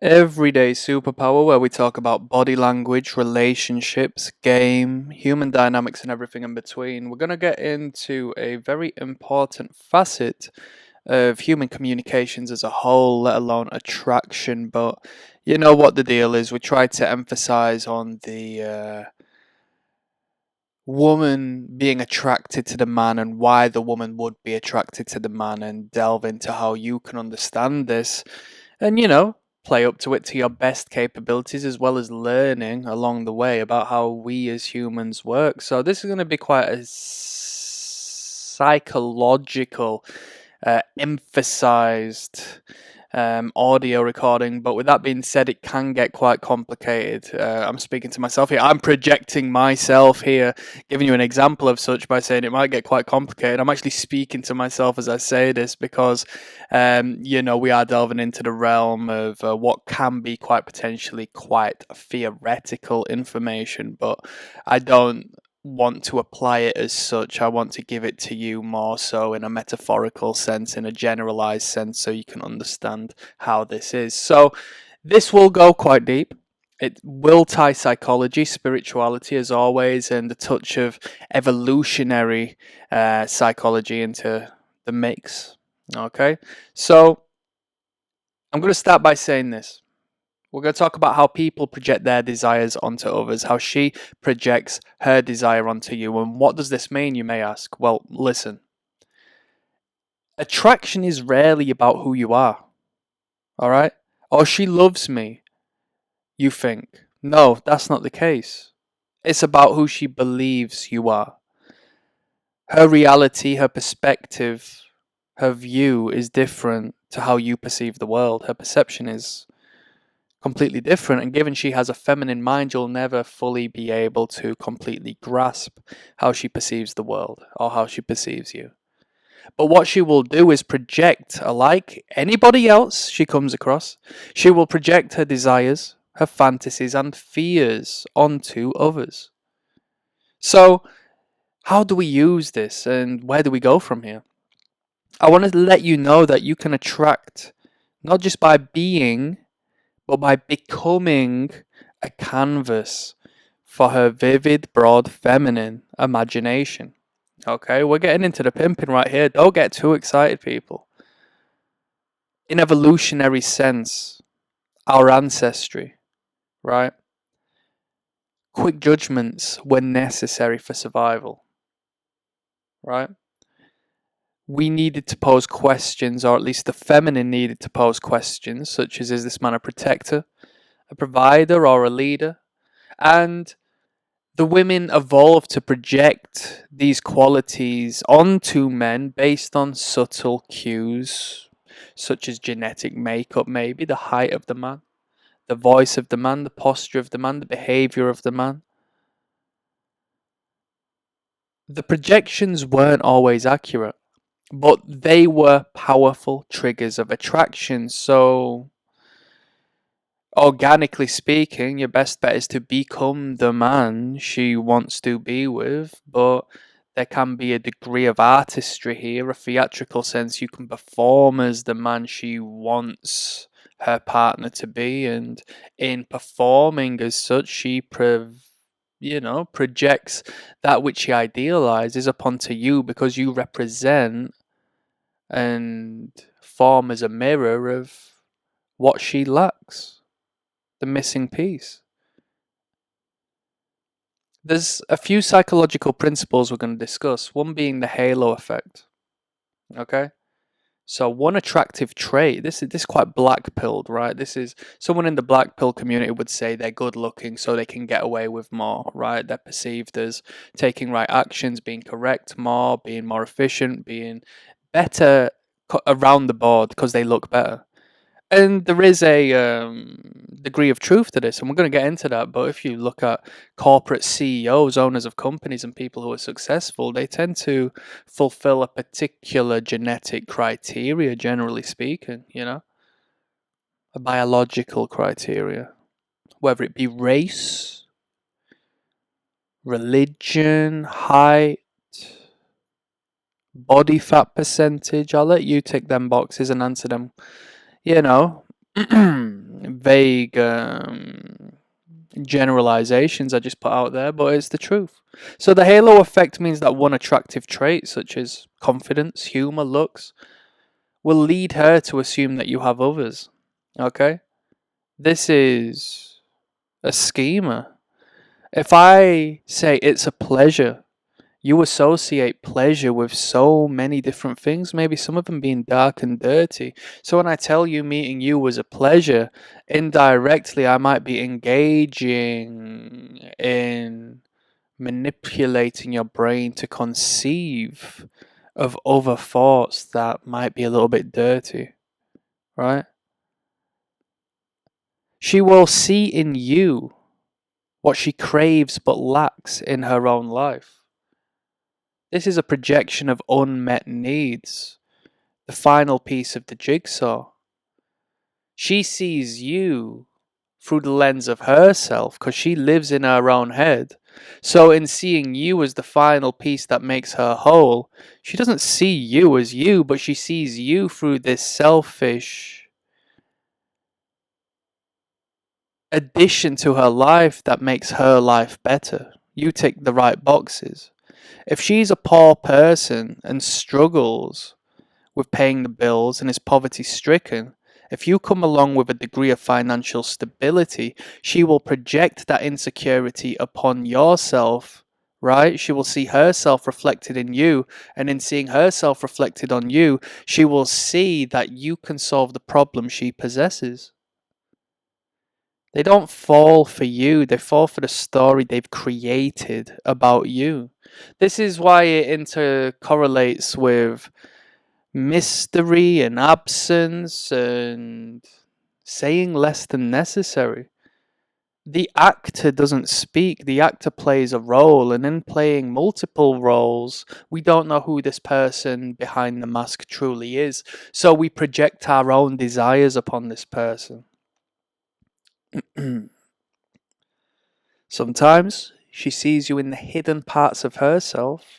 Everyday superpower where we talk about body language, relationships, game, human dynamics, and everything in between. We're going to get into a very important facet of human communications as a whole, let alone attraction. But you know what the deal is. We try to emphasize on the woman being attracted to the man and why the woman would be attracted to the man and delve into how you can understand this and play up to it to your best capabilities as well as learning along the way about how we as humans work. So this is going to be quite a psychological emphasized audio recording. But with that being said, it can get quite complicated. I'm speaking to myself here. I'm projecting myself here, giving you an example of such by saying it might get quite complicated. I'm actually speaking to myself as I say this because, we are delving into the realm of what can be quite potentially quite theoretical information, but I don't want to apply it as such. I want to give it to you more so in a metaphorical sense, in a generalized sense, so you can understand how this is. So, this will go quite deep. It will tie psychology, spirituality, as always, and a touch of evolutionary psychology into the mix. Okay, so I'm going to start by saying this. We're going to talk about how people project their desires onto others, how she projects her desire onto you. And what does this mean, you may ask? Well, listen. Attraction is rarely about who you are, all right? Or she loves me, you think. No, that's not the case. It's about who she believes you are. Her reality, her perspective, her view is different to how you perceive the world. Her perception is completely different, and given she has a feminine mind, you'll never fully be able to completely grasp how she perceives the world or how she perceives you. But what she will do is project, like anybody else she comes across, she will project her desires, her fantasies, and fears onto others. So, how do we use this and where do we go from here? I want to let you know that you can attract not just by being, but by becoming a canvas for her vivid, broad, feminine imagination. Okay, we're getting into the pimping right here. Don't get too excited, people. In evolutionary sense, our ancestry, right? Quick judgments were necessary for survival, right? We needed to pose questions, or at least the feminine needed to pose questions, such as, is this man a protector, a provider, or a leader? And the women evolved to project these qualities onto men based on subtle cues, such as genetic makeup, maybe the height of the man, the voice of the man, the posture of the man, the behavior of the man. The projections weren't always accurate, but they were powerful triggers of attraction. So, organically speaking, your best bet is to become the man she wants to be with, but there can be a degree of artistry here, a theatrical sense. You can perform as the man she wants her partner to be, and in performing as such, she projects that which she idealizes upon to you because you represent and form as a mirror of what she lacks, the missing piece. There's a few psychological principles we're going to discuss, one being the halo effect. Okay? So one attractive trait, this is quite black pilled, right? This is someone in the black pill community would say they're good looking so they can get away with more, right? They're perceived as taking right actions, being correct more, being more efficient, being better around the board because they look better. And there is a degree of truth to this, and we're going to get into that. But if you look at corporate CEOs, owners of companies, and people who are successful, they tend to fulfill a particular genetic criteria, generally speaking, a biological criteria, whether it be race, religion, height, body fat percentage. I'll let you tick them boxes and answer them, you know, vague generalizations I just put out there, but it's the truth. So the halo effect means that one attractive trait, such as confidence, humor, looks, will lead her to assume that you have others. Okay? This is a schema. If I say it's a pleasure, you associate pleasure with so many different things, maybe some of them being dark and dirty. So when I tell you meeting you was a pleasure, indirectly I might be engaging in manipulating your brain to conceive of other thoughts that might be a little bit dirty, right? She will see in you what she craves but lacks in her own life. This is a projection of unmet needs, the final piece of the jigsaw. She sees you through the lens of herself because she lives in her own head. So, in seeing you as the final piece that makes her whole, she doesn't see you as you, but she sees you through this selfish addition to her life that makes her life better. You tick the right boxes. If she's a poor person and struggles with paying the bills and is poverty stricken, if you come along with a degree of financial stability, she will project that insecurity upon yourself, right? She will see herself reflected in you, and in seeing herself reflected on you, she will see that you can solve the problem she possesses. They don't fall for you, they fall for the story they've created about you. This is why it intercorrelates with mystery and absence and saying less than necessary. The actor doesn't speak, the actor plays a role, and in playing multiple roles, we don't know who this person behind the mask truly is. So we project our own desires upon this person. Sometimes she sees you in the hidden parts of herself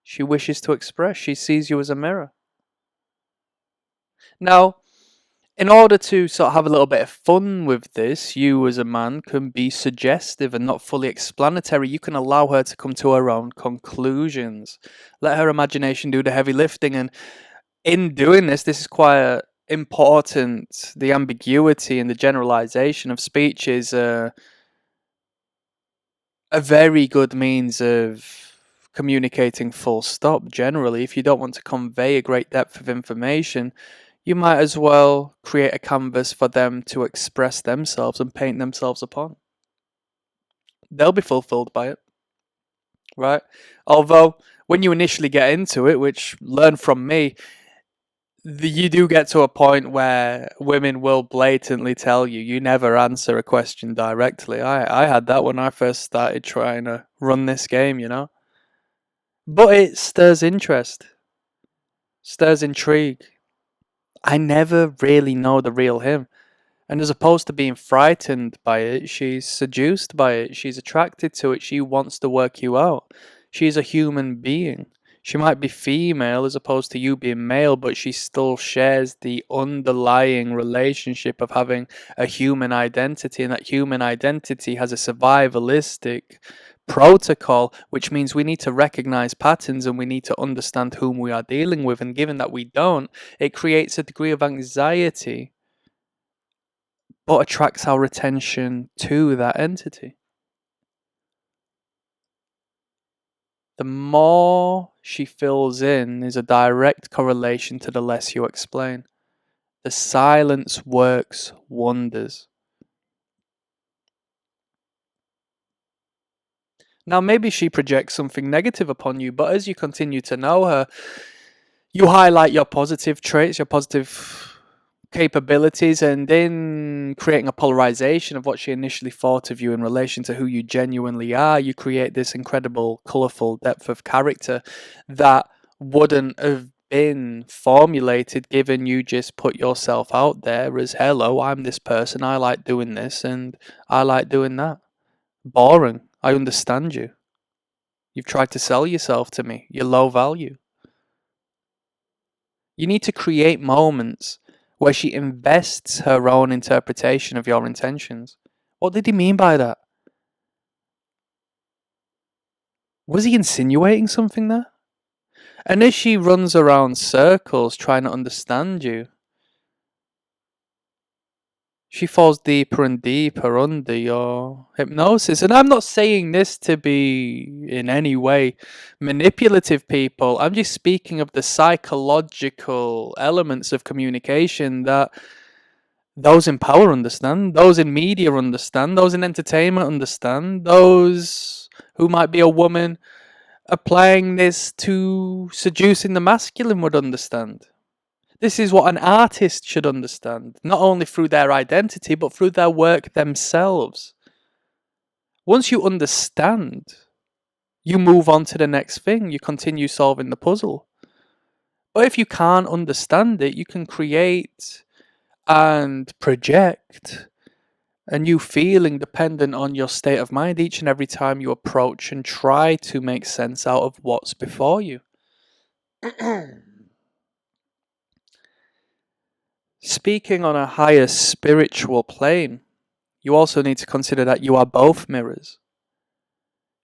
she wishes to express. She sees you as a mirror. Now, in order to sort of have a little bit of fun with this, you as a man can be suggestive and not fully explanatory. You can allow her to come to her own conclusions. Let her imagination do the heavy lifting. And in doing this, this is quite important. The ambiguity and the generalization of speech is a very good means of communicating full stop generally. If you don't want to convey a great depth of information, you might as well create a canvas for them to express themselves and paint themselves upon. They'll be fulfilled by it, right? Although, when you initially get into it, which learn from me, you do get to a point where women will blatantly tell you, you never answer a question directly. I had that when I first started trying to run this game, you know? But it stirs interest, stirs intrigue. I never really know the real him. And as opposed to being frightened by it, she's seduced by it. She's attracted to it. She wants to work you out. She's a human being. She might be female as opposed to you being male, but she still shares the underlying relationship of having a human identity. And that human identity has a survivalistic protocol, which means we need to recognize patterns and we need to understand whom we are dealing with. And given that we don't, it creates a degree of anxiety but attracts our attention to that entity. The more she fills in is a direct correlation to the less you explain. The silence works wonders. Now, maybe she projects something negative upon you, but as you continue to know her, you highlight your positive traits, your positive capabilities, and in creating a polarization of what she initially thought of you in relation to who you genuinely are, you create this incredible, colorful depth of character that wouldn't have been formulated given you just put yourself out there as, hello, I'm this person, I like doing this, and I like doing that. Boring. I understand you. You've tried to sell yourself to me. You're low value. You need to create moments where she invests her own interpretation of your intentions. What did he mean by that? Was he insinuating something there? And as she runs around circles trying to understand you, she falls deeper and deeper under your hypnosis. And I'm not saying this to be in any way manipulative, people. I'm just speaking of the psychological elements of communication that those in power understand, those in media understand, those in entertainment understand, those who might be a woman applying this to seducing the masculine would understand. This is what an artist should understand, not only through their identity, but through their work themselves. Once you understand, you move on to the next thing, you continue solving the puzzle. But if you can't understand it, you can create and project a new feeling dependent on your state of mind each and every time you approach and try to make sense out of what's before you. Speaking on a higher spiritual plane, you also need to consider that you are both mirrors.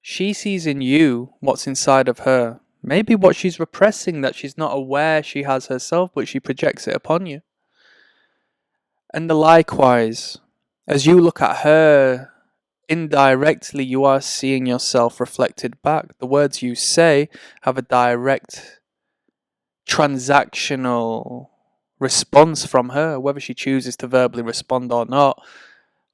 She sees in you what's inside of her, maybe what she's repressing that she's not aware she has herself, but she projects it upon you. And likewise, as you look at her, indirectly you are seeing yourself reflected back. The words you say have a direct transactional response from her, whether she chooses to verbally respond or not.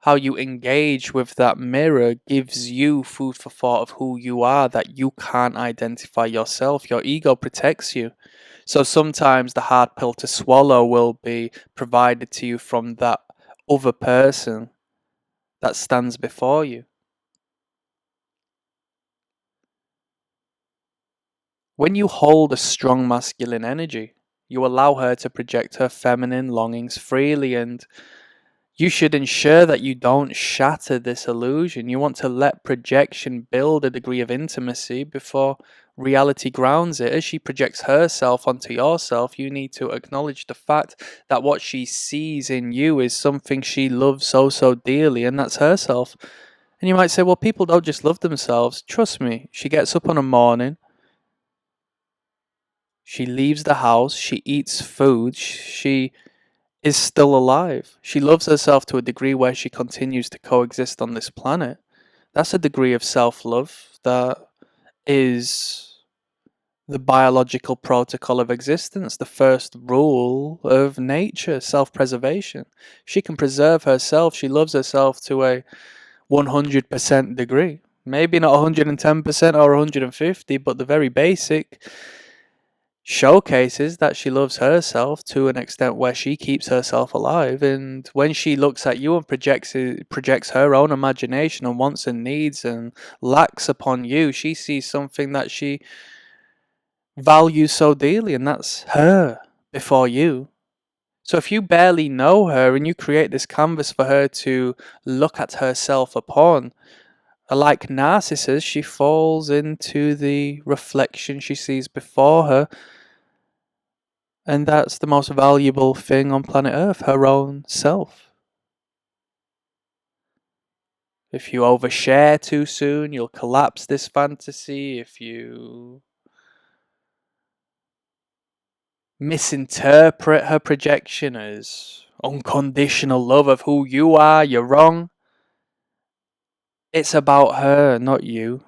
How you engage with that mirror gives you food for thought of who you are, that you can't identify yourself. Your ego protects you. So sometimes the hard pill to swallow will be provided to you from that other person that stands before you. When you hold a strong masculine energy, you allow her to project her feminine longings freely, and you should ensure that you don't shatter this illusion. You want to let projection build a degree of intimacy before reality grounds it. As she projects herself onto yourself, you need to acknowledge the fact that what she sees in you is something she loves so, so dearly, and that's herself. And you might say, well, people don't just love themselves. Trust me, she gets up on a morning, she leaves the house, she eats food, she is still alive. She loves herself to a degree where she continues to coexist on this planet. That's a degree of self-love that is the biological protocol of existence, the first rule of nature, self-preservation. She can preserve herself, she loves herself to a 100% degree. Maybe not 110% or 150, but the very basic showcases that she loves herself to an extent where she keeps herself alive. And when she looks at you and projects her own imagination and wants and needs and lacks upon you, she sees something that she values so dearly, and that's her before you. So if you barely know her and you create this canvas for her to look at herself upon, like Narcissus, she falls into the reflection she sees before her. And that's the most valuable thing on planet Earth, her own self. If you overshare too soon, you'll collapse this fantasy. If you misinterpret her projection as unconditional love of who you are, you're wrong. It's about her, not you.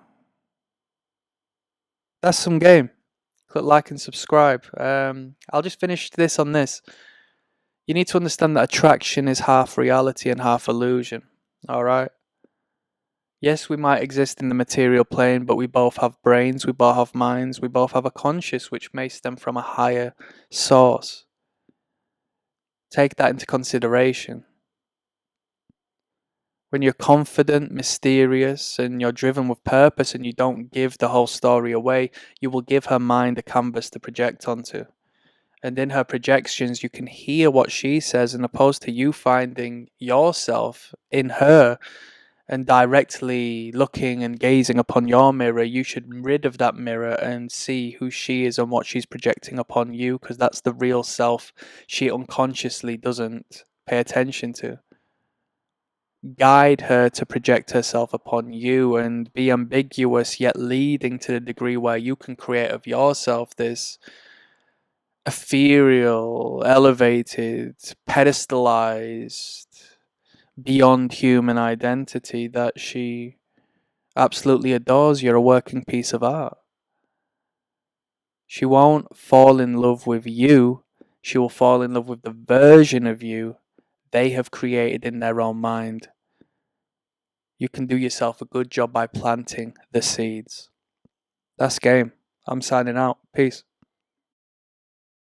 That's some game. Click like and subscribe. I'll just finish this on this. You need to understand that attraction is half reality and half illusion. Alright? Yes, we might exist in the material plane, but we both have brains, we both have minds, we both have a conscious which may stem from a higher source. Take that into consideration. When you're confident, mysterious, and you're driven with purpose and you don't give the whole story away, you will give her mind a canvas to project onto. And in her projections, you can hear what she says, and opposed to you finding yourself in her and directly looking and gazing upon your mirror, you should rid of that mirror and see who she is and what she's projecting upon you, because that's the real self she unconsciously doesn't pay attention to. Guide her to project herself upon you and be ambiguous, yet leading to the degree where you can create of yourself this ethereal, elevated, pedestalized, beyond human identity that she absolutely adores. You're a working piece of art. She won't fall in love with you, she will fall in love with the version of you they have created in their own mind. You can do yourself a good job by planting the seeds. That's game. I'm signing out. Peace.